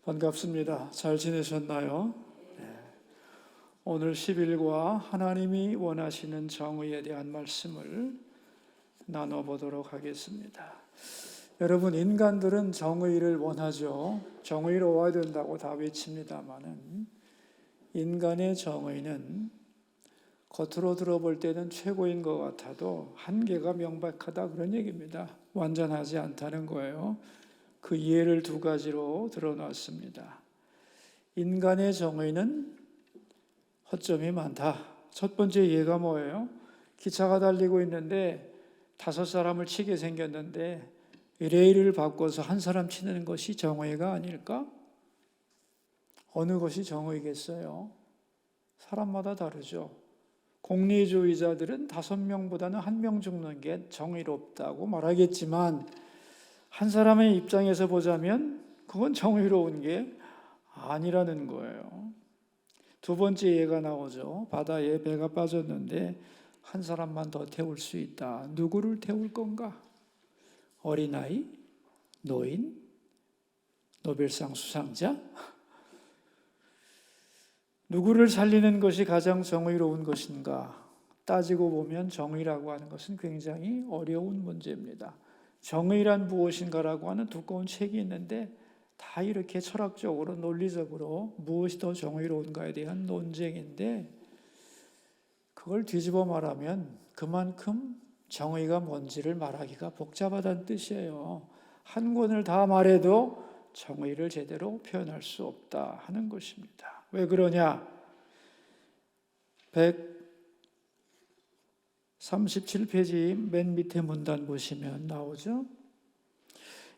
반갑습니다. 잘 지내셨나요? 오늘 10일과 하나님이 원하시는 정의에 대한 말씀을 나눠보도록 하겠습니다. 여러분, 인간들은 정의를 원하죠. 정의로워야 된다고 다 외칩니다마는 인간의 정의는 겉으로 들어볼 때는 최고인 것 같아도 한계가 명백하다, 그런 얘기입니다. 완전하지 않다는 거예요. 그 예를 두 가지로 드러놨습니다. 인간의 정의는 허점이 많다. 첫 번째 예가 뭐예요? 기차가 달리고 있는데 5사람을 치게 생겼는데 레일을 바꿔서 한 사람 치는 것이 정의가 아닐까? 어느 것이 정의겠어요? 사람마다 다르죠. 공리주의자들은 5명보다는 1명 죽는 게 정의롭다고 말하겠지만 한 사람의 입장에서 보자면 그건 정의로운 게 아니라는 거예요. 두 번째 예가 나오죠. 바다에 배가 빠졌는데 한 사람만 더 태울 수 있다. 누구를 태울 건가? 어린아이? 노인? 노벨상 수상자? 누구를 살리는 것이 가장 정의로운 것인가? 따지고 보면 정의라고 하는 것은 굉장히 어려운 문제입니다. 정의란 무엇인가라고 하는 두꺼운 책이 있는데 다 이렇게 철학적으로 논리적으로 무엇이 더 정의로운가에 대한 논쟁인데, 그걸 뒤집어 말하면 그만큼 정의가 뭔지를 말하기가 복잡하다는 뜻이에요. 한 권을 다 말해도 정의를 제대로 표현할 수 없다 하는 것입니다. 왜 그러냐? 137페이지 맨 밑에 문단 보시면 나오죠.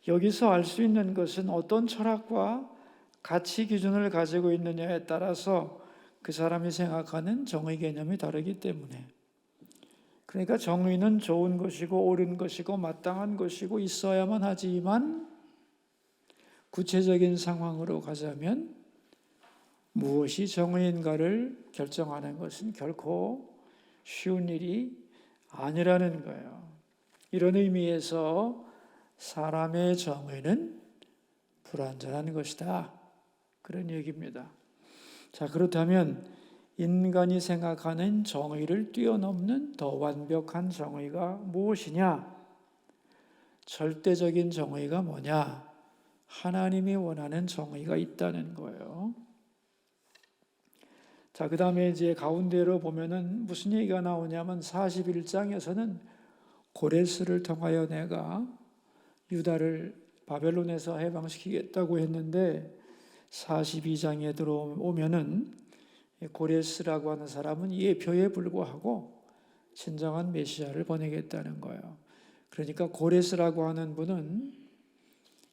여기서 알 수 있는 것은 어떤 철학과 가치 기준을 가지고 있느냐에 따라서 그 사람이 생각하는 정의 개념이 다르기 때문에, 그러니까 정의는 좋은 것이고 옳은 것이고 마땅한 것이고 있어야만 하지만 구체적인 상황으로 가자면 무엇이 정의인가를 결정하는 것은 결코 쉬운 일이 아니라는 거예요. 이런 의미에서 사람의 정의는 불완전한 것이다, 그런 얘기입니다. 자, 그렇다면 인간이 생각하는 정의를 뛰어넘는 더 완벽한 정의가 무엇이냐? 절대적인 정의가 뭐냐? 하나님이 원하는 정의가 있다는 거예요. 자, 그 다음에 이제 가운데로 보면은 무슨 얘기가 나오냐면 41장에서는 고레스를 통하여 내가 유다를 바벨론에서 해방시키겠다고 했는데 42장에 들어오면은 고레스라고 하는 사람은 예표에 불과하고 진정한 메시아를 보내겠다는 거예요. 그러니까 고레스라고 하는 분은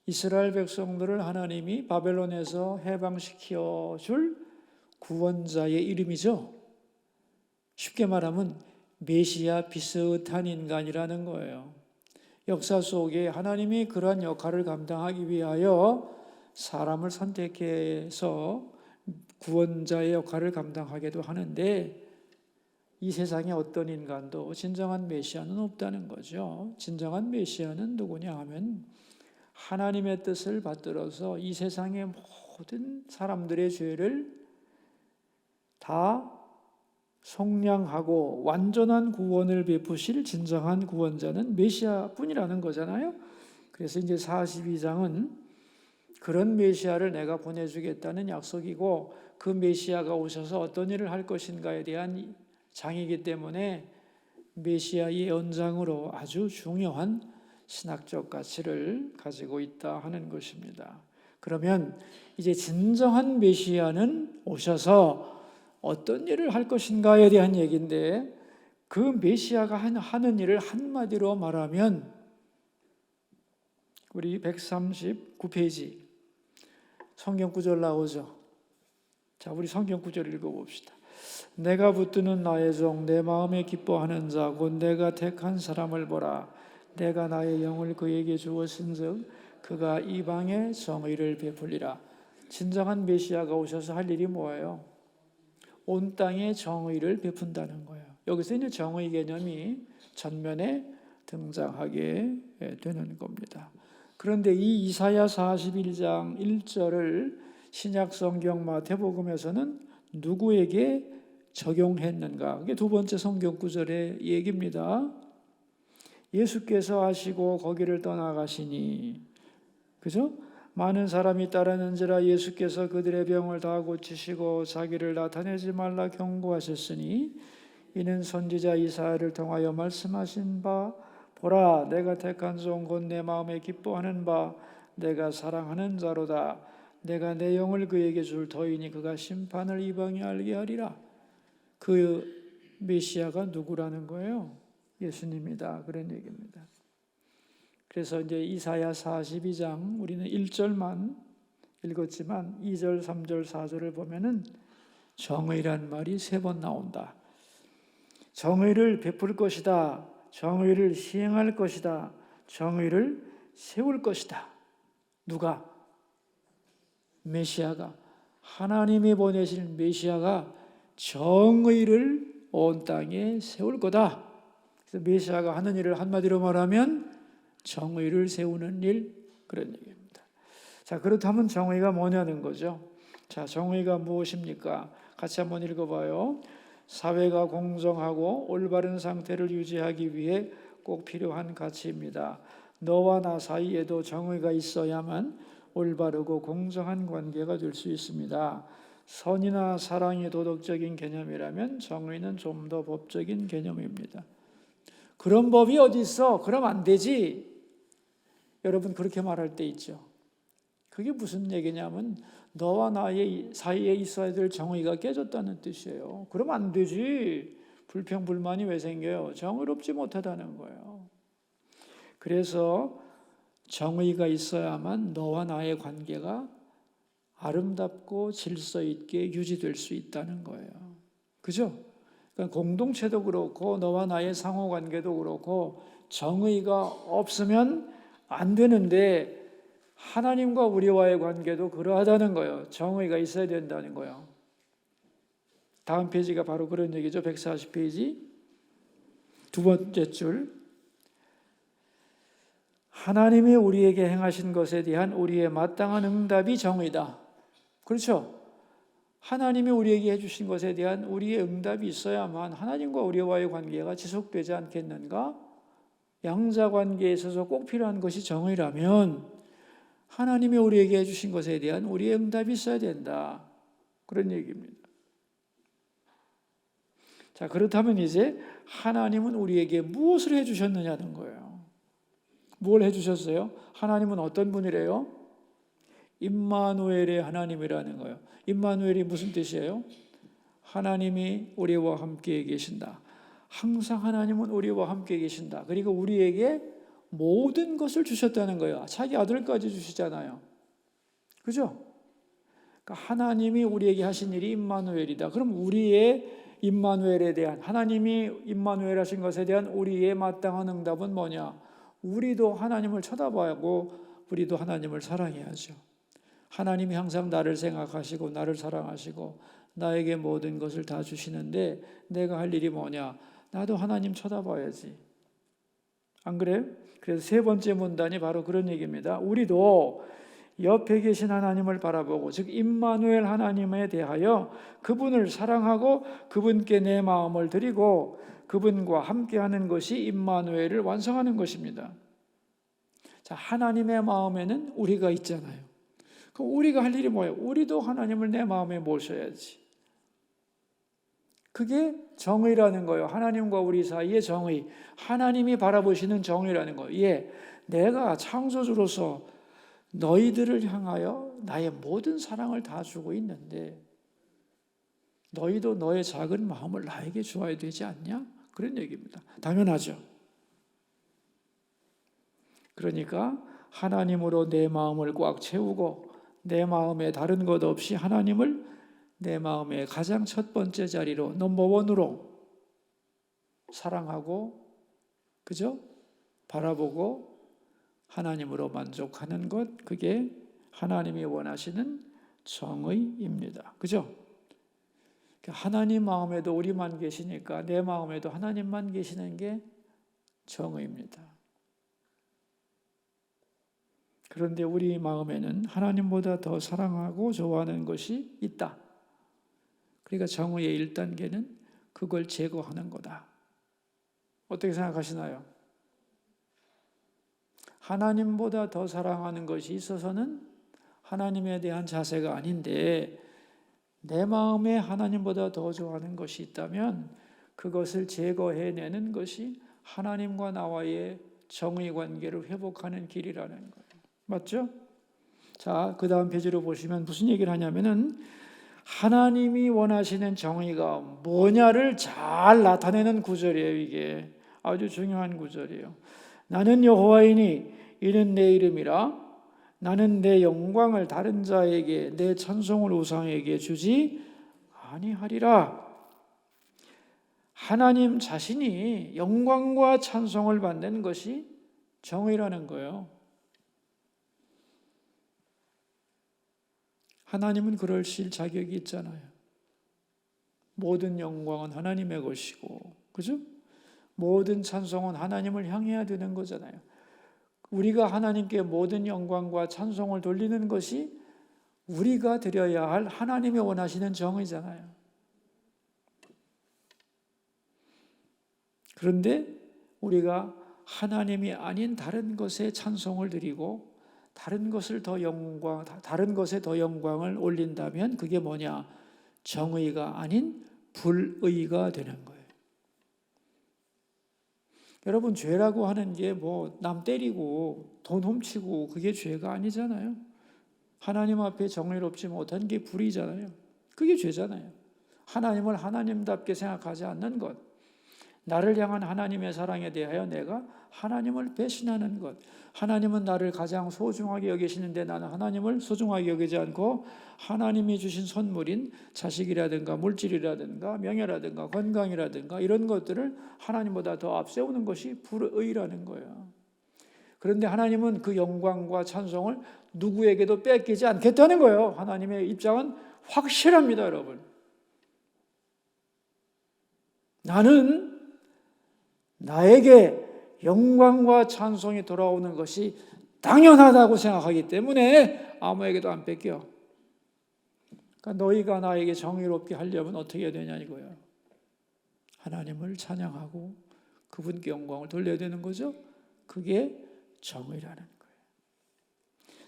이스라엘 백성들을 하나님이 바벨론에서 해방시켜 줄 구원자의 이름이죠. 쉽게 말하면 메시아 비슷한 인간이라는 거예요. 역사 속에 하나님이 그러한 역할을 감당하기 위하여 사람을 선택해서 구원자의 역할을 감당하기도 하는데, 이 세상에 어떤 인간도 진정한 메시아는 없다는 거죠. 진정한 메시아는 누구냐 하면 하나님의 뜻을 받들어서 이 세상의 모든 사람들의 죄를 다 속량하고 완전한 구원을 베푸실 진정한 구원자는 메시아뿐이라는 거잖아요. 그래서 이제 42장은 그런 메시아를 내가 보내주겠다는 약속이고, 그 메시아가 오셔서 어떤 일을 할 것인가에 대한 장이기 때문에 메시아 예언장으로 아주 중요한 신학적 가치를 가지고 있다 하는 것입니다. 그러면 이제 진정한 메시아는 오셔서 어떤 일을 할 것인가에 대한 얘기인데, 그 메시아가 하는 일을 한마디로 말하면 우리 139페이지 성경 구절 나오죠. 자, 우리 성경 구절 읽어봅시다. 내가 붙드는 나의 종 내 마음에 기뻐하는 자 곧 내가 택한 사람을 보라. 내가 나의 영을 그에게 주었은즉 그가 이방의 정의를 베풀리라. 진정한 메시아가 오셔서 할 일이 뭐예요? 온 땅에 정의를 베푼다는 거예요. 여기서 이제 정의 개념이 전면에 등장하게 되는 겁니다. 그런데 이 이사야 41장 1절을 신약 성경 마태복음에서는 누구에게 적용했는가? 그게 두 번째 성경 구절의 얘기입니다. 예수께서 하시고 거기를 떠나가시니, 그죠? 많은 사람이 따르는지라 예수께서 그들의 병을 다 고치시고 자기를 나타내지 말라 경고하셨으니 이는 선지자 이사야를 통하여 말씀하신 바, 보라 내가 택한 종 곧 내 마음에 기뻐하는 바 내가 사랑하는 자로다. 내가 내 영을 그에게 줄 터이니 그가 심판을 이방에 알게 하리라. 그 메시아가 누구라는 거예요? 예수님이다. 그런 얘기입니다. 그래서 이제 이사야 42장 우리는 1절만 읽었지만 2절, 3절, 4절을 보면은 정의란 말이 3번 나온다. 정의를 베풀 것이다. 정의를 시행할 것이다. 정의를 세울 것이다. 누가? 메시아가, 하나님이 보내신 메시아가 정의를 온 땅에 세울 거다. 그래서 메시아가 하는 일을 한마디로 말하면 정의를 세우는 일, 그런 얘기입니다. 자, 그렇다면 정의가 뭐냐는 거죠. 자, 정의가 무엇입니까? 같이 한번 읽어봐요. 사회가 공정하고 올바른 상태를 유지하기 위해 꼭 필요한 가치입니다. 너와 나 사이에도 정의가 있어야만 올바르고 공정한 관계가 될 수 있습니다. 선이나 사랑이 도덕적인 개념이라면 정의는 좀 더 법적인 개념입니다. 그런 법이 어디 있어? 그럼 안 되지. 여러분 그렇게 말할 때 있죠. 그게 무슨 얘기냐면 너와 나의 사이에 있어야 될 정의가 깨졌다는 뜻이에요. 그럼 안 되지. 불평불만이 왜 생겨요? 정의롭지 못하다는 거예요. 그래서 정의가 있어야만 너와 나의 관계가 아름답고 질서 있게 유지될 수 있다는 거예요. 그죠? 그러니까 공동체도 그렇고 너와 나의 상호관계도 그렇고 정의가 없으면 안 되는데 하나님과 우리와의 관계도 그러하다는 거예요. 정의가 있어야 된다는 거예요. 다음 페이지가 바로 그런 얘기죠. 140페이지 두 번째 줄. 하나님이 우리에게 행하신 것에 대한 우리의 마땅한 응답이 정의다. 그렇죠? 하나님이 우리에게 해주신 것에 대한 우리의 응답이 있어야만 하나님과 우리와의 관계가 지속되지 않겠는가? 양자관계에 있어서 꼭 필요한 것이 정의라면 하나님이 우리에게 해주신 것에 대한 우리의 응답이 있어야 된다. 그런 얘기입니다. 자, 그렇다면 이제 하나님은 우리에게 무엇을 해주셨느냐는 거예요. 뭘 해주셨어요? 하나님은 어떤 분이래요? 임마누엘의 하나님이라는 거예요. 임마누엘이 무슨 뜻이에요? 하나님이 우리와 함께 계신다. 항상 하나님은 우리와 함께 계신다. 그리고 우리에게 모든 것을 주셨다는 거예요. 자기 아들까지 주시잖아요. 그죠? 그러니까 하나님이 우리에게 하신 일이 임마누엘이다. 그럼 우리의 임마누엘에 대한, 하나님이 임마누엘 하신 것에 대한 우리의 마땅한 응답은 뭐냐? 우리도 하나님을 쳐다봐야고 우리도 하나님을 사랑해야죠. 하나님이 항상 나를 생각하시고 나를 사랑하시고 나에게 모든 것을 다 주시는데 내가 할 일이 뭐냐? 나도 하나님 쳐다봐야지. 안 그래요? 그래서 세 번째 문단이 바로 그런 얘기입니다. 우리도 옆에 계신 하나님을 바라보고, 즉 임마누엘 하나님에 대하여 그분을 사랑하고 그분께 내 마음을 드리고 그분과 함께하는 것이 임마누엘을 완성하는 것입니다. 자, 하나님의 마음에는 우리가 있잖아요. 그럼 우리가 할 일이 뭐예요? 우리도 하나님을 내 마음에 모셔야지. 그게 정의라는 거예요. 하나님과 우리 사이의 정의. 하나님이 바라보시는 정의라는 거예요. 예, 내가 창조주로서 너희들을 향하여 나의 모든 사랑을 다 주고 있는데 너희도 너의 작은 마음을 나에게 주어야 되지 않냐? 그런 얘기입니다. 당연하죠. 그러니까 하나님으로 내 마음을 꽉 채우고 내 마음에 다른 것 없이 하나님을 내 마음의 가장 첫 번째 자리로 넘버원으로 사랑하고, 그죠? 바라보고 하나님으로 만족하는 것, 그게 하나님이 원하시는 정의입니다. 그죠? 하나님 마음에도 우리만 계시니까 내 마음에도 하나님만 계시는 게 정의입니다. 그런데 우리 마음에는 하나님보다 더 사랑하고 좋아하는 것이 있다. 그러니까 정의의 1단계는 그걸 제거하는 거다. 어떻게 생각하시나요? 하나님보다 더 사랑하는 것이 있어서는 하나님에 대한 자세가 아닌데, 내 마음에 하나님보다 더 좋아하는 것이 있다면 그것을 제거해내는 것이 하나님과 나와의 정의 관계를 회복하는 길이라는 거예요. 맞죠? 자, 그 다음 페이지로 보시면 무슨 얘기를 하냐면은 하나님이 원하시는 정의가 뭐냐를 잘 나타내는 구절이에요. 이게 아주 중요한 구절이에요. 나는 여호와이니 이는 내 이름이라. 나는 내 영광을 다른 자에게, 내 찬송을 우상에게 주지 아니하리라. 하나님 자신이 영광과 찬송을 받는 것이 정의라는 거예요. 하나님은 그러실 자격이 있잖아요. 모든 영광은 하나님의 것이고, 그죠? 모든 찬송은 하나님을 향해야 되는 거잖아요. 우리가 하나님께 모든 영광과 찬송을 돌리는 것이 우리가 드려야 할 하나님이 원하시는 정의잖아요. 그런데 우리가 하나님이 아닌 다른 것에 찬송을 드리고 다른 것에 더 영광을 올린다면 그게 뭐냐? 정의가 아닌 불의가 되는 거예요. 여러분, 죄라고 하는 게 뭐 남 때리고 돈 훔치고 그게 죄가 아니잖아요. 하나님 앞에 정의롭지 못한 게 불의잖아요. 그게 죄잖아요. 하나님을 하나님답게 생각하지 않는 것, 나를 향한 하나님의 사랑에 대하여 내가 하나님을 배신하는 것, 하나님은 나를 가장 소중하게 여기시는데 나는 하나님을 소중하게 여기지 않고 하나님이 주신 선물인 자식이라든가 물질이라든가 명예라든가 건강이라든가 이런 것들을 하나님보다 더 앞세우는 것이 불의라는 거예요. 그런데 하나님은 그 영광과 찬송을 누구에게도 뺏기지 않겠다는 거예요. 하나님의 입장은 확실합니다, 여러분. 나는 나에게 영광과 찬송이 돌아오는 것이 당연하다고 생각하기 때문에 아무에게도 안 뺏겨. 그러니까 너희가 나에게 정의롭게 하려면 어떻게 해야 되냐 이거예요. 하나님을 찬양하고 그분께 영광을 돌려야 되는 거죠. 그게 정의라는 거예요.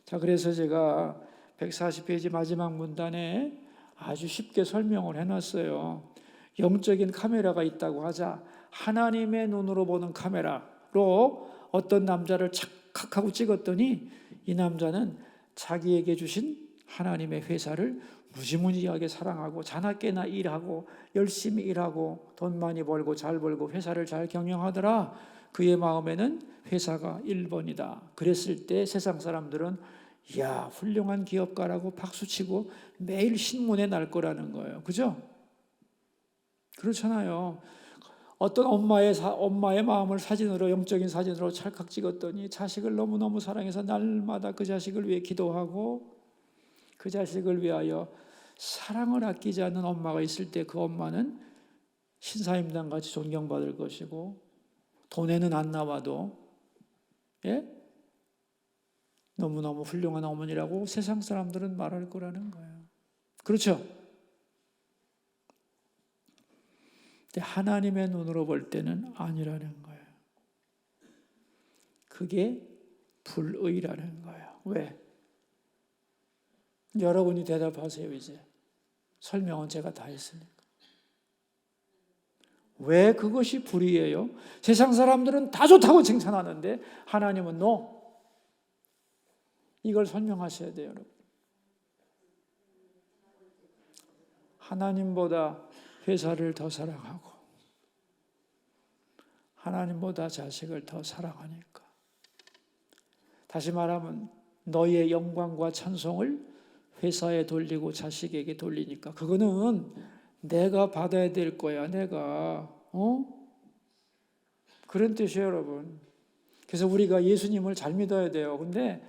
자, 그래서 제가 140페이지 마지막 문단에 아주 쉽게 설명을 해놨어요. 영적인 카메라가 있다고 하자. 하나님의 눈으로 보는 카메라로 어떤 남자를 착각하고 찍었더니 이 남자는 자기에게 주신 하나님의 회사를 무지무지하게 사랑하고 자나깨나 일하고 열심히 일하고 돈 많이 벌고 잘 벌고 회사를 잘 경영하더라. 그의 마음에는 회사가 1번이다. 그랬을 때 세상 사람들은 이야, 훌륭한 기업가라고 박수치고 매일 신문에 날 거라는 거예요. 그죠? 그렇잖아요. 어떤 엄마의 마음을 사진으로, 영적인 사진으로 찰칵 찍었더니 자식을 너무너무 사랑해서 날마다 그 자식을 위해 기도하고 그 자식을 위하여 사랑을 아끼지 않는 엄마가 있을 때 그 엄마는 신사임당 같이 존경받을 것이고 돈에는 안 나와도 너무너무 훌륭한 어머니라고 세상 사람들은 말할 거라는 거예요. 그렇죠? 하나님의 눈으로 볼 때는 아니라는 거예요. 그게 불의라는 거예요. 왜? 여러분이 대답하세요. 이제 설명은 제가 다 했으니까. 왜 그것이 불의예요? 세상 사람들은 다 좋다고 칭찬하는데 하나님은 no. 이걸 설명하셔야 돼요, 여러분. 하나님보다 회사를 더 사랑하고 하나님보다 자식을 더 사랑하니까. 다시 말하면 너의 영광과 찬송을 회사에 돌리고 자식에게 돌리니까 그거는 내가 받아야 될 거야. 내가 그런 뜻이에요, 여러분. 그래서 우리가 예수님을 잘 믿어야 돼요. 근데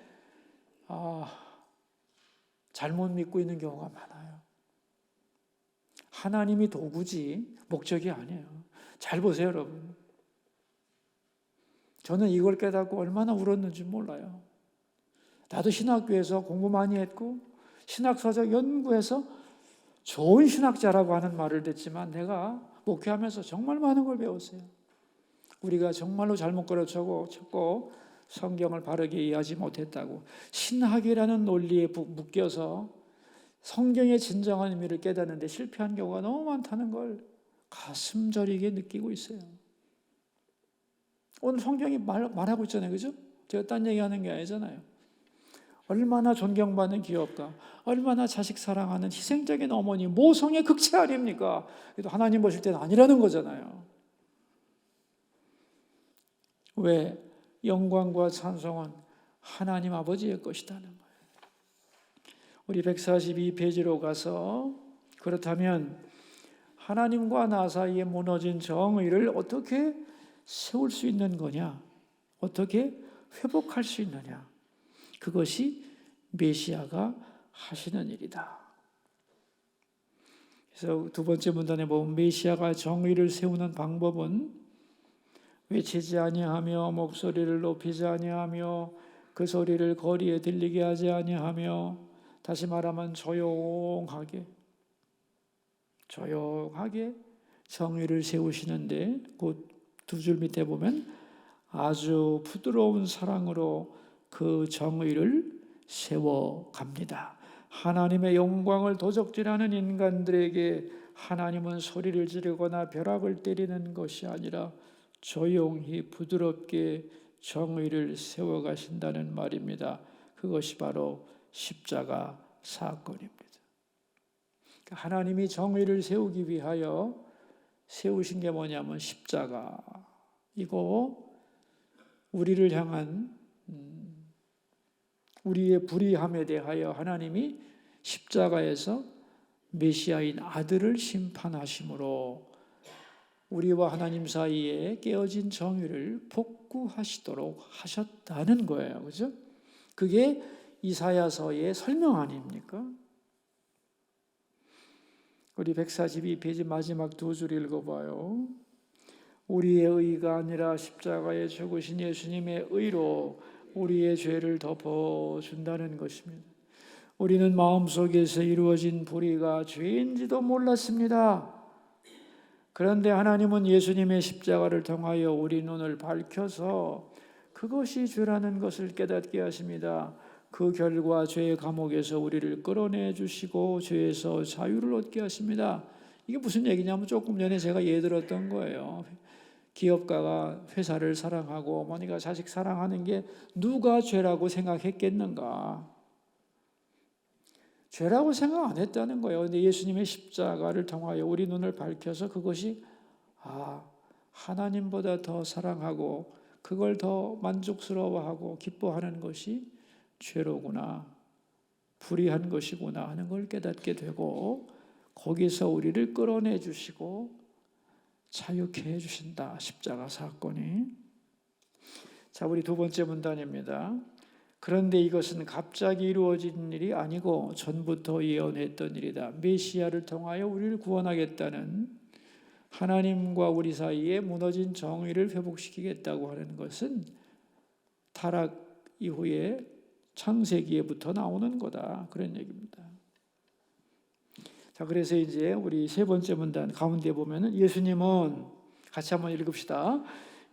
잘못 믿고 있는 경우가 많아요. 하나님이 도구지 목적이 아니에요. 잘 보세요, 여러분. 저는 이걸 깨닫고 얼마나 울었는지 몰라요. 나도 신학교에서 공부 많이 했고 신학서적 연구해서 좋은 신학자라고 하는 말을 듣지만 내가 목회하면서 정말 많은 걸 배웠어요. 우리가 정말로 잘못 가르쳤고 성경을 바르게 이해하지 못했다고 신학이라는 논리에 묶여서 성경의 진정한 의미를 깨닫는데 실패한 경우가 너무 많다는 걸 가슴 저리게 느끼고 있어요. 오늘 성경이 말하고 있잖아요. 그죠? 제가 딴 얘기하는 게 아니잖아요. 얼마나 존경받는 기업가, 얼마나 자식 사랑하는 희생적인 어머니, 모성의 극치 아닙니까? 그래도 하나님 보실 때는 아니라는 거잖아요. 왜? 영광과 찬송은 하나님 아버지의 것이라는 거예요. 우리 142페이지로 가서 그렇다면 하나님과 나 사이에 무너진 정의를 어떻게 세울 수 있는 거냐? 어떻게 회복할 수 있느냐? 그것이 메시아가 하시는 일이다. 그래서 두 번째 문단에 보면 메시아가 정의를 세우는 방법은 외치지 아니하며 목소리를 높이지 아니하며 그 소리를 거리에 들리게 하지 아니하며 다시 말하면 조용하게 정의를 세우시는데 그 두 줄 밑에 보면 아주 부드러운 사랑으로 그 정의를 세워갑니다. 하나님의 영광을 도적질하는 인간들에게 하나님은 소리를 지르거나 벼락을 때리는 것이 아니라 조용히 부드럽게 정의를 세워가신다는 말입니다. 그것이 바로 십자가 사건입니다. 하나님이 정의를 세우기 위하여 세우신 게 뭐냐면 십자가이고 우리를 향한 우리의 불의함에 대하여 하나님이 십자가에서 메시아인 아들을 심판하심으로 우리와 하나님 사이에 깨어진 정의를 복구하시도록 하셨다는 거예요. 그죠? 그게 이사야서의 설명 아닙니까? 우리 142페이지 마지막 두 줄 읽어봐요. 우리의 의가 아니라 십자가에 죽으신 예수님의 의로 우리의 죄를 덮어준다는 것입니다. 우리는 마음속에서 이루어진 불의가 죄인지도 몰랐습니다. 그런데 하나님은 예수님의 십자가를 통하여 우리 눈을 밝혀서 그것이 죄라는 것을 깨닫게 하십니다. 그 결과 죄의 감옥에서 우리를 끌어내 주시고 죄에서 자유를 얻게 하십니다. 이게 무슨 얘기냐면 조금 전에 제가 예를 들었던 거예요. 기업가가 회사를 사랑하고 어머니가 자식 사랑하는 게 누가 죄라고 생각했겠는가? 죄라고 생각 안 했다는 거예요. 근데 예수님의 십자가를 통하여 우리 눈을 밝혀서 그것이 하나님보다 더 사랑하고 그걸 더 만족스러워하고 기뻐하는 것이 죄로구나, 불의한 것이구나 하는 걸 깨닫게 되고 거기서 우리를 끌어내 주시고 자유케 해주신다. 십자가 사건이. 자, 우리 두 번째 문단입니다. 그런데 이것은 갑자기 이루어진 일이 아니고 전부터 예언했던 일이다. 메시아를 통하여 우리를 구원하겠다는 하나님과 우리 사이에 무너진 정의를 회복시키겠다고 하는 것은 타락 이후에 창세기에부터 나오는 거다. 그런 얘기입니다. 자, 그래서 이제 우리 세 번째 문단 가운데 보면은 예수님은 같이 한번 읽읍시다.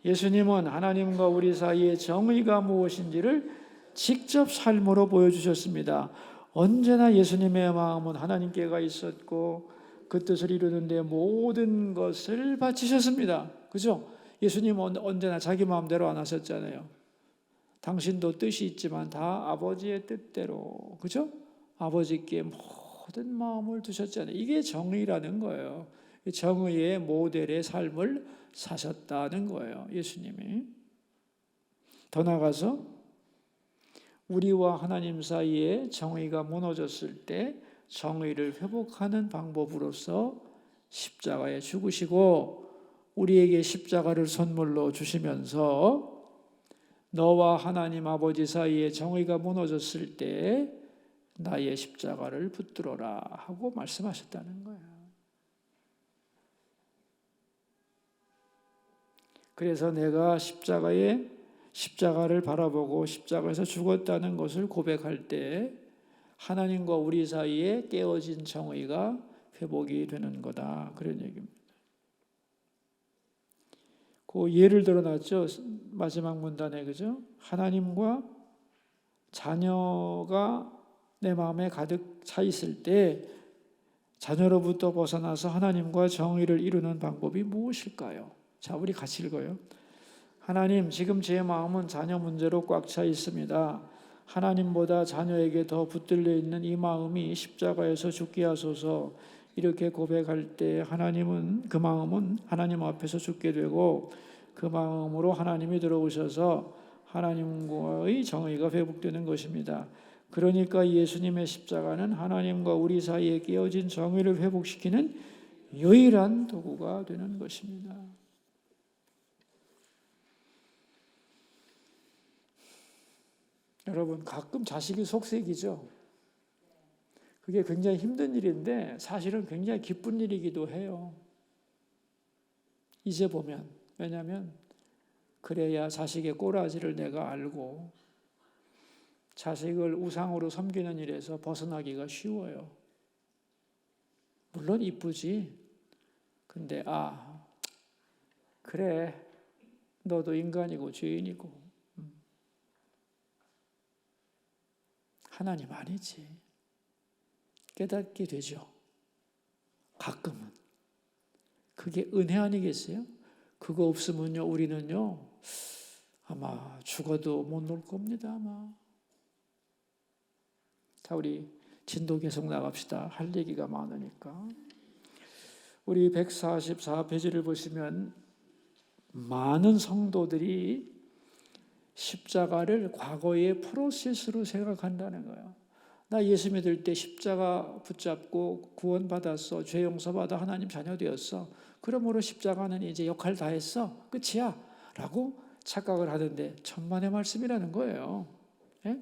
예수님은 하나님과 우리 사이의 정의가 무엇인지를 직접 삶으로 보여주셨습니다. 언제나 예수님의 마음은 하나님께가 있었고 그 뜻을 이루는데 모든 것을 바치셨습니다. 그죠? 예수님은 언제나 자기 마음대로 안 하셨잖아요. 당신도 뜻이 있지만 다 아버지의 뜻대로, 그죠? 아버지께 모든 마음을 두셨잖아요. 이게 정의라는 거예요. 정의의 모델의 삶을 사셨다는 거예요. 예수님이. 더 나아가서 우리와 하나님 사이에 정의가 무너졌을 때 정의를 회복하는 방법으로서 십자가에 죽으시고 우리에게 십자가를 선물로 주시면서 너와 하나님 아버지 사이에 정의가 무너졌을 때 나의 십자가를 붙들어라 하고 말씀하셨다는 거예요. 그래서 내가 십자가에 십자가를 바라보고 십자가에서 죽었다는 것을 고백할 때 하나님과 우리 사이에 깨어진 정의가 회복이 되는 거다. 그런 얘기입니다. 그 예를 들어놨죠. 마지막 문단에, 그죠? 하나님과 자녀가 내 마음에 가득 차 있을 때 자녀로부터 벗어나서 하나님과 정의를 이루는 방법이 무엇일까요? 자, 우리 같이 읽어요. 하나님, 지금 제 마음은 자녀 문제로 꽉 차 있습니다. 하나님보다 자녀에게 더 붙들려 있는 이 마음이 십자가에서 죽게 하소서. 이렇게 고백할 때 그 마음은 하나님 앞에서 죽게 되고 그 마음으로 하나님이 들어오셔서 하나님과의 정의가 회복되는 것입니다. 그러니까 예수님의 십자가는 하나님과 우리 사이에 깨어진 정의를 회복시키는 유일한 도구가 되는 것입니다. 여러분, 가끔 자식이 속색이죠. 그게 굉장히 힘든 일인데 사실은 굉장히 기쁜 일이기도 해요. 이제 보면. 왜냐하면 그래야 자식의 꼬라지를 내가 알고 자식을 우상으로 섬기는 일에서 벗어나기가 쉬워요. 물론 이쁘지. 근데 그래, 너도 인간이고 죄인이고 하나님 아니지. 깨닫게 되죠. 가끔은. 그게 은혜 아니겠어요? 그거 없으면요, 우리는요, 아마 죽어도 못 놀 겁니다, 아마. 자, 우리 진도 계속 나갑시다. 할 얘기가 많으니까. 우리 144페이지를 보시면 많은 성도들이 십자가를 과거의 프로세스로 생각한다는 거예요. 나 예수 믿을 때 십자가 붙잡고 구원받았어. 죄 용서받아 하나님 자녀 되었어. 그러므로 십자가는 이제 역할 다 했어. 끝이야. 라고 착각을 하는데 천만의 말씀이라는 거예요. 예?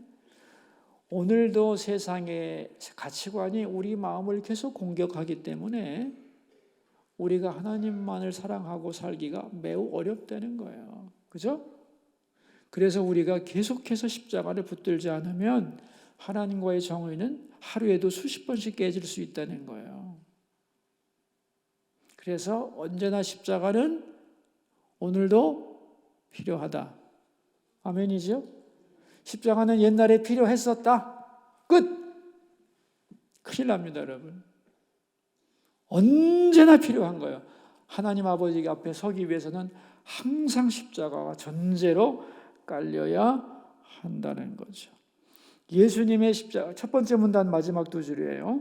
오늘도 세상의 가치관이 우리 마음을 계속 공격하기 때문에 우리가 하나님만을 사랑하고 살기가 매우 어렵다는 거예요. 그죠? 그래서 우리가 계속해서 십자가를 붙들지 않으면 하나님과의 정의는 하루에도 수십 번씩 깨질 수 있다는 거예요. 그래서 언제나 십자가는 오늘도 필요하다. 아멘이죠? 십자가는 옛날에 필요했었다. 끝! 큰일 납니다, 여러분. 언제나 필요한 거예요. 하나님 아버지 앞에 서기 위해서는 항상 십자가가 전제로 깔려야 한다는 거죠. 예수님의 십자가, 첫 번째 문단 마지막 두 줄이에요.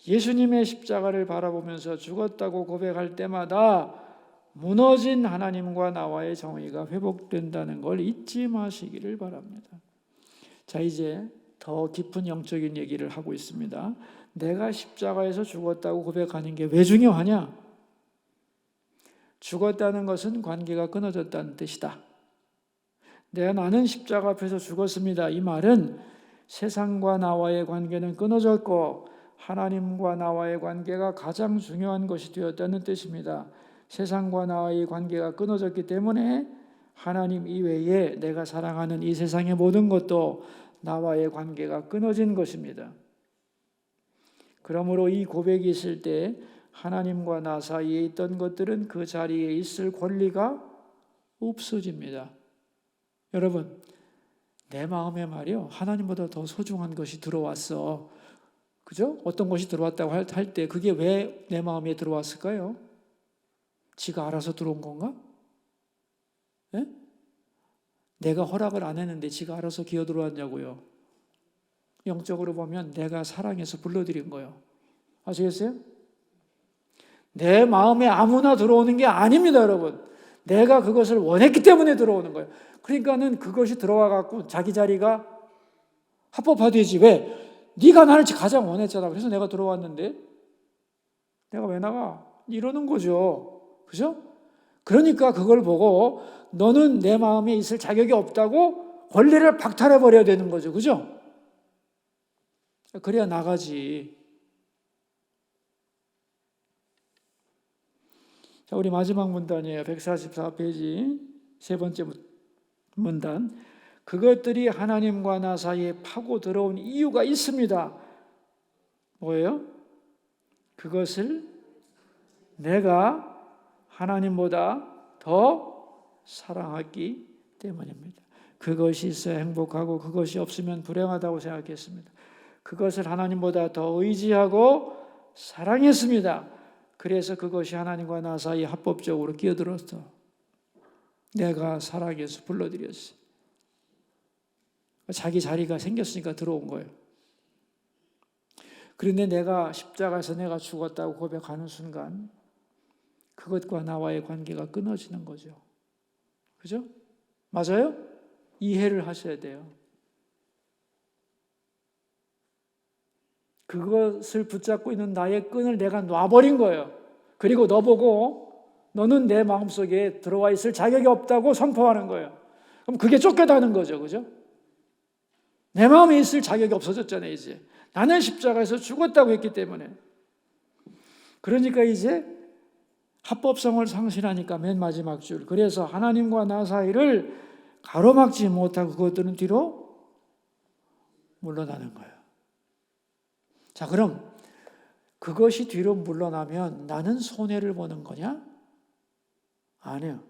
예수님의 십자가를 바라보면서 죽었다고 고백할 때마다 무너진 하나님과 나와의 정의가 회복된다는 걸 잊지 마시기를 바랍니다. 자, 이제 더 깊은 영적인 얘기를 하고 있습니다. 내가 십자가에서 죽었다고 고백하는 게 왜 중요하냐? 죽었다는 것은 관계가 끊어졌다는 뜻이다. 나는 십자가 앞에서 죽었습니다. 이 말은 세상과 나와의 관계는 끊어졌고 하나님과 나와의 관계가 가장 중요한 것이 되었다는 뜻입니다. 세상과 나와의 관계가 끊어졌기 때문에 하나님 이외에 내가 사랑하는 이 세상의 모든 것도 나와의 관계가 끊어진 것입니다. 그러므로 이 고백이 있을 때 하나님과 나 사이에 있던 것들은 그 자리에 있을 권리가 없어집니다. 여러분, 내 마음에 말이요, 하나님보다 더 소중한 것이 들어왔어. 그죠? 어떤 것이 들어왔다고 할 때 그게 왜 내 마음에 들어왔을까요? 지가 알아서 들어온 건가? 네? 내가 허락을 안 했는데 지가 알아서 기어 들어왔냐고요. 영적으로 보면 내가 사랑해서 불러들인 거예요. 아시겠어요? 내 마음에 아무나 들어오는 게 아닙니다, 여러분. 내가 그것을 원했기 때문에 들어오는 거예요. 그러니까는 그것이 들어와 갖고 자기 자리가 합법화되지. 왜? 네가 나를 가장 원했잖아. 그래서 내가 들어왔는데 내가 왜 나가? 이러는 거죠. 그죠? 그러니까 그걸 보고 너는 내 마음에 있을 자격이 없다고 권리를 박탈해버려야 되는 거죠. 그죠? 그래야 나가지. 자, 우리 마지막 문단이에요. 144페이지 세 번째 문단. 그것들이 하나님과 나 사이에 파고 들어온 이유가 있습니다. 뭐예요? 그것을 내가 하나님보다 더 사랑하기 때문입니다. 그것이 있어야 행복하고 그것이 없으면 불행하다고 생각했습니다. 그것을 하나님보다 더 의지하고 사랑했습니다. 그래서 그것이 하나님과 나 사이에 합법적으로 끼어들었어. 내가 사랑해서 불러들였어. 자기 자리가 생겼으니까 들어온 거예요. 그런데 내가 십자가에서 내가 죽었다고 고백하는 순간 그것과 나와의 관계가 끊어지는 거죠. 그죠? 맞아요? 이해를 하셔야 돼요. 그것을 붙잡고 있는 나의 끈을 내가 놔버린 거예요. 그리고 너보고 너는 내 마음속에 들어와 있을 자격이 없다고 선포하는 거예요. 그럼 그게 쫓겨나는 거죠. 그죠? 내 마음에 있을 자격이 없어졌잖아요. 이제 나는 십자가에서 죽었다고 했기 때문에. 그러니까 이제 합법성을 상실하니까 맨 마지막 줄. 그래서 하나님과 나 사이를 가로막지 못하고 그것들은 뒤로 물러나는 거예요. 자, 그럼 그것이 뒤로 물러나면 나는 손해를 보는 거냐? 아니요.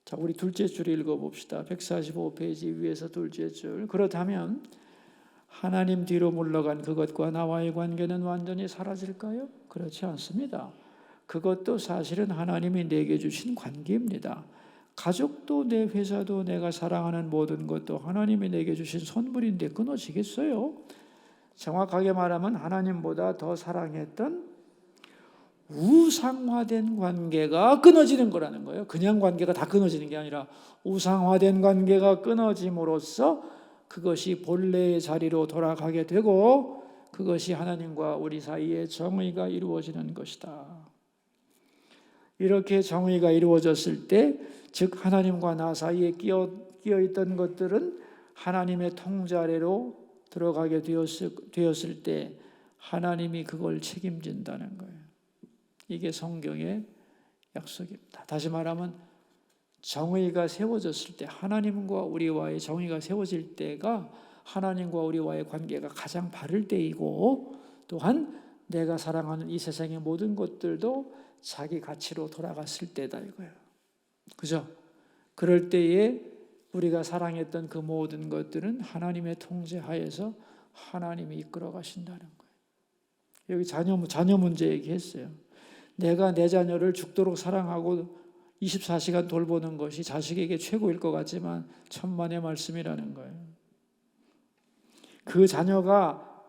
자, 우리 둘째 줄 읽어봅시다. 145페이지 위에서 둘째 줄. 그렇다면 하나님 뒤로 물러간 그것과 나와의 관계는 완전히 사라질까요? 그렇지 않습니다. 그것도 사실은 하나님이 내게 주신 관계입니다. 가족도 내 회사도 내가 사랑하는 모든 것도 하나님이 내게 주신 선물인데 끊어지겠어요? 정확하게 말하면 하나님보다 더 사랑했던 우상화된 관계가 끊어지는 거라는 거예요. 그냥 관계가 다 끊어지는 게 아니라 우상화된 관계가 끊어짐으로써 그것이 본래의 자리로 돌아가게 되고 그것이 하나님과 우리 사이에 정의가 이루어지는 것이다. 이렇게 정의가 이루어졌을 때, 즉 하나님과 나 사이에 끼어 있던 것들은 하나님의 통제 아래로 들어가게 되었을 때 하나님이 그걸 책임진다는 거예요. 이게 성경의 약속입니다. 다시 말하면 정의가 세워졌을 때, 하나님과 우리와의 정의가 세워질 때가 하나님과 우리와의 관계가 가장 바를 때이고, 또한 내가 사랑하는 이 세상의 모든 것들도 자기 가치로 돌아갔을 때다 이거예요. 그죠? 그럴 때에 우리가 사랑했던 그 모든 것들은 하나님의 통제 하에서 하나님이 이끌어 가신다는 거예요. 여기 자녀 문제 얘기했어요. 내가 내 자녀를 죽도록 사랑하고 24시간 돌보는 것이 자식에게 최고일 것 같지만 천만의 말씀이라는 거예요. 그 자녀가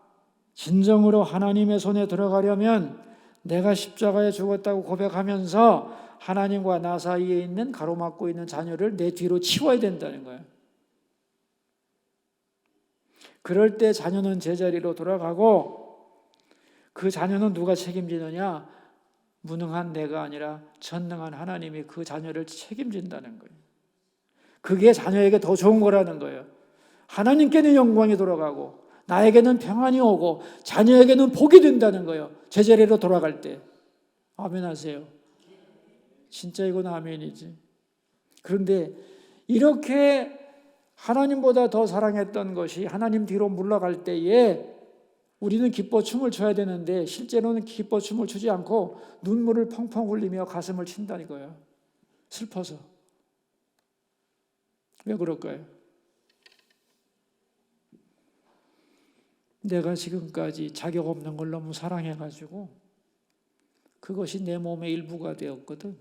진정으로 하나님의 손에 들어가려면 내가 십자가에 죽었다고 고백하면서 하나님과 나 사이에 있는 가로막고 있는 자녀를 내 뒤로 치워야 된다는 거예요. 그럴 때 자녀는 제자리로 돌아가고, 그 자녀는 누가 책임지느냐? 무능한 내가 아니라 전능한 하나님이 그 자녀를 책임진다는 거예요. 그게 자녀에게 더 좋은 거라는 거예요. 하나님께는 영광이 돌아가고 나에게는 평안이 오고 자녀에게는 복이 된다는 거예요. 제자리로 돌아갈 때. 아멘 하세요. 진짜 이건 아멘이지. 그런데 이렇게 하나님보다 더 사랑했던 것이 하나님 뒤로 물러갈 때에 우리는 기뻐 춤을 춰야 되는데 실제로는 기뻐 춤을 추지 않고 눈물을 펑펑 흘리며 가슴을 친다는 거예요. 슬퍼서. 왜 그럴까요? 내가 지금까지 자격 없는 걸 너무 사랑해가지고 그것이 내 몸의 일부가 되었거든.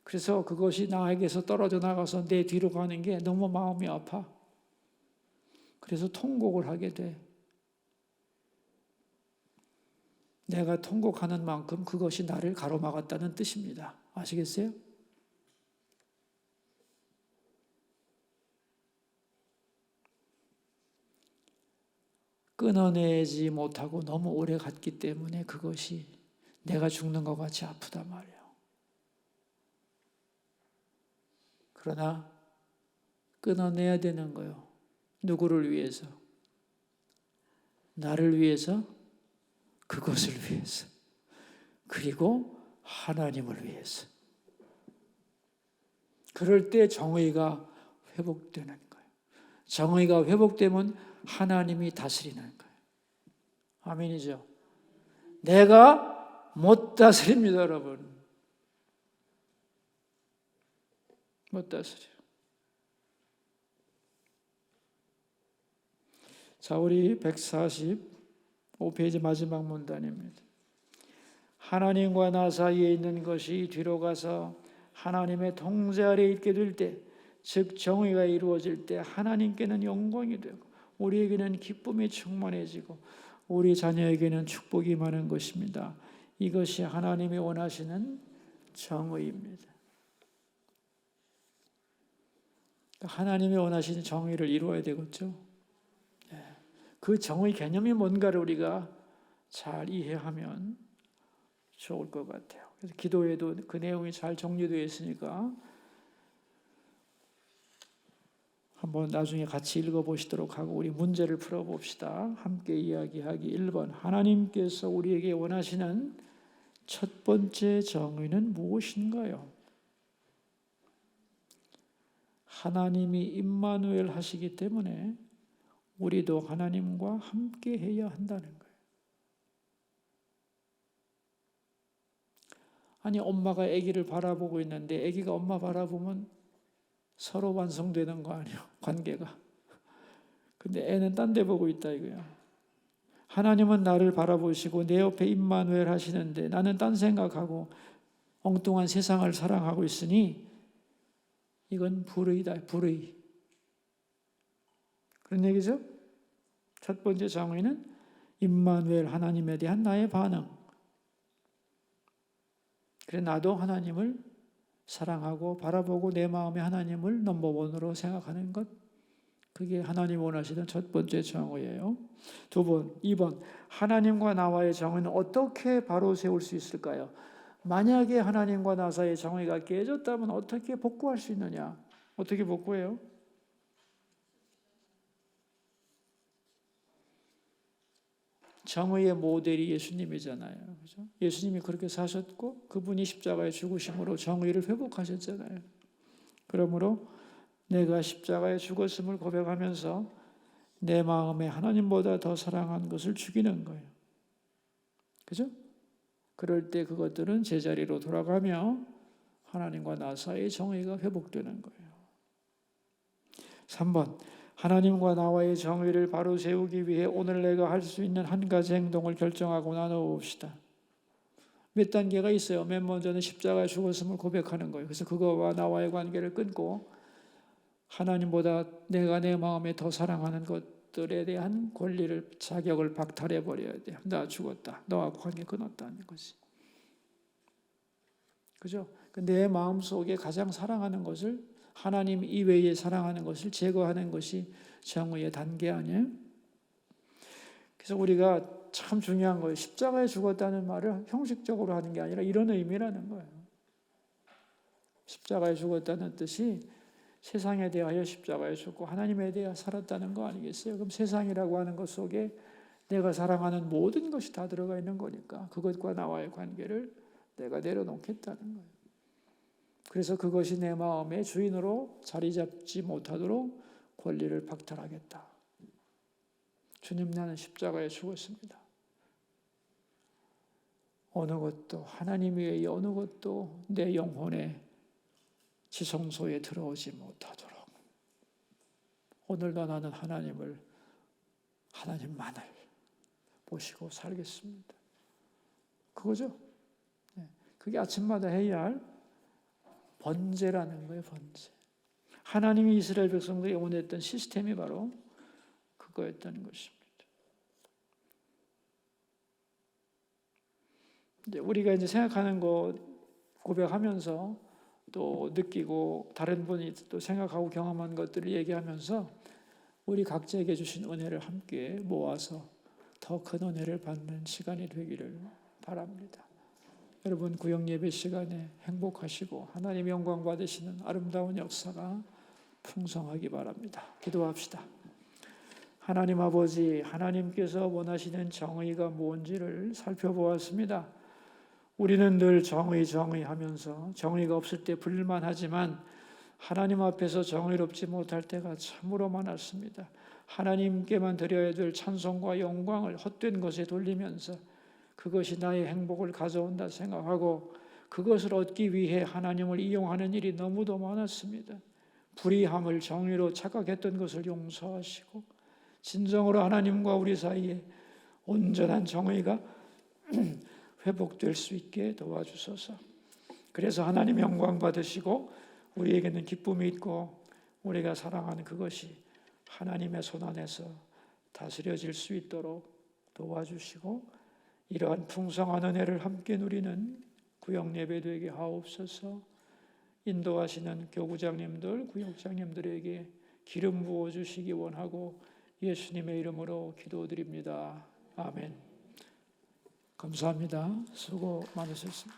그래서 그것이 나에게서 떨어져 나가서 내 뒤로 가는 게 너무 마음이 아파. 그래서 통곡을 하게 돼. 내가 통곡하는 만큼 그것이 나를 가로막았다는 뜻입니다. 아시겠어요? 끊어내지 못하고 너무 오래 갔기 때문에 그것이 내가 죽는 것 같이 아프단 말이에요. 그러나 끊어내야 되는 거예요. 누구를 위해서? 나를 위해서, 그것을 위해서, 그리고 하나님을 위해서. 그럴 때 정의가 회복되는 거예요. 정의가 회복되면 하나님이 다스리는 거예요. 아멘이죠. 내가 못 다스립니다, 여러분. 못 다스려요. 자, 우리 145페이지 마지막 문단입니다. 하나님과 나 사이에 있는 것이 뒤로 가서 하나님의 통제 아래 있게 될 때, 즉 정의가 이루어질 때 하나님께는 영광이 되고 우리에게는 기쁨이 충만해지고 우리 자녀에게는 축복이 많은 것입니다. 이것이 하나님이 원하시는 정의입니다. 하나님이 원하시는 정의를 이루어야 되겠죠. 그 정의 개념이 뭔가를 우리가 잘 이해하면 좋을 것 같아요. 그래서 기도에도 그 내용이 잘 정리되어 있으니까 한번 나중에 같이 읽어보시도록 하고 우리 문제를 풀어봅시다. 함께 이야기하기 1번. 하나님께서 우리에게 원하시는 첫 번째 정의는 무엇인가요? 하나님이 임마누엘 하시기 때문에 우리도 하나님과 함께 해야 한다는 거예요. 아니, 엄마가 아기를 바라보고 있는데 아기가 엄마 바라보면 서로 완성되는 거 아니에요, 관계가. 근데 애는 딴 데 보고 있다 이거야. 하나님은 나를 바라보시고 내 옆에 임마누엘 하시는데 나는 딴 생각하고 엉뚱한 세상을 사랑하고 있으니 이건 불의다, 불의. 그런 얘기죠? 첫 번째 정의는 임마누엘 하나님에 대한 나의 반응. 그래, 나도 하나님을 사랑하고 바라보고 내 마음에 하나님을 넘버원으로 생각하는 것, 그게 하나님 원하시는 첫 번째 정의예요. 2번, 하나님과 나와의 정의는 어떻게 바로 세울 수 있을까요? 만약에 하나님과 나 사이의 정의가 깨졌다면 어떻게 복구할 수 있느냐? 어떻게 복구해요? 정의의 모델이 예수님이잖아요. 그렇죠? 예수님이 그렇게 사셨고 그분이 십자가에 죽으심으로 정의를 회복하셨잖아요. 그러므로 내가 십자가에 죽었음을 고백하면서 내 마음에 하나님보다 더 사랑한 것을 죽이는 거예요. 그죠? 그럴 때 그것들은 제자리로 돌아가며 하나님과 나 사이의 정의가 회복되는 거예요. 3번, 하나님과 나와의 정의를 바로 세우기 위해 오늘 내가 할 수 있는 한 가지 행동을 결정하고 나눠봅시다. 몇 단계가 있어요. 맨 먼저는 십자가에 죽었음을 고백하는 거예요. 그래서 그거와 나와의 관계를 끊고 하나님보다 내가 내 마음에 더 사랑하는 것들에 대한 권리를, 자격을 박탈해 버려야 돼요. 나 죽었다. 너와 관계 끊었다는 거지. 그죠? 내 마음 속에 가장 사랑하는 것을, 하나님 이외에 사랑하는 것을 제거하는 것이 정의의 단계 아니에요? 그래서 우리가 참 중요한 거예요. 십자가에 죽었다는 말을 형식적으로 하는 게 아니라 이런 의미라는 거예요. 십자가에 죽었다는 뜻이 세상에 대하여 십자가에 죽고 하나님에 대하여 살았다는 거 아니겠어요? 그럼 세상이라고 하는 것 속에 내가 사랑하는 모든 것이 다 들어가 있는 거니까 그것과 나와의 관계를 내가 내려놓겠다는 거예요. 그래서 그것이 내 마음의 주인으로 자리 잡지 못하도록 권리를 박탈하겠다. 주님, 나는 십자가에 죽었습니다. 어느 것도, 하나님 외에 어느 것도 내 영혼의 지성소에 들어오지 못하도록 오늘도 나는 하나님만을 보시고 살겠습니다. 그거죠? 그게 아침마다 해야 할 번제라는 거예요, 번제. 하나님이 이스라엘 백성들에게 원했던 시스템이 바로 그거였다는 것입니다. 우리가 이제 생각하는 거 고백하면서 또 느끼고 다른 분이 또 생각하고 경험한 것들을 얘기하면서 우리 각자에게 주신 은혜를 함께 모아서 더 큰 은혜를 받는 시간이 되기를 바랍니다. 여러분, 구역 예배 시간에 행복하시고 하나님 영광 받으시는 아름다운 역사가 풍성하기 바랍니다. 기도합시다. 하나님 아버지, 하나님께서 원하시는 정의가 뭔지를 살펴보았습니다. 우리는 늘 정의 하면서 정의가 없을 때 불만하지만 하나님 앞에서 정의롭지 못할 때가 참으로 많았습니다. 하나님께만 드려야 될 찬송과 영광을 헛된 것에 돌리면서 그것이 나의 행복을 가져온다 생각하고 그것을 얻기 위해 하나님을 이용하는 일이 너무도 많았습니다. 불의함을 정의로 착각했던 것을 용서하시고 진정으로 하나님과 우리 사이에 온전한 정의가 회복될 수 있게 도와주소서. 그래서 하나님 영광 받으시고 우리에게는 기쁨이 있고 우리가 사랑하는 그것이 하나님의 손 안에서 다스려질 수 있도록 도와주시고 이러한 풍성한 은혜를 함께 누리는 구역 예배되게 하옵소서. 인도하시는 교구장님들, 구역장님들에게 기름 부어주시기 원하고 예수님의 이름으로 기도드립니다. 아멘. 감사합니다. 수고 많으셨습니다.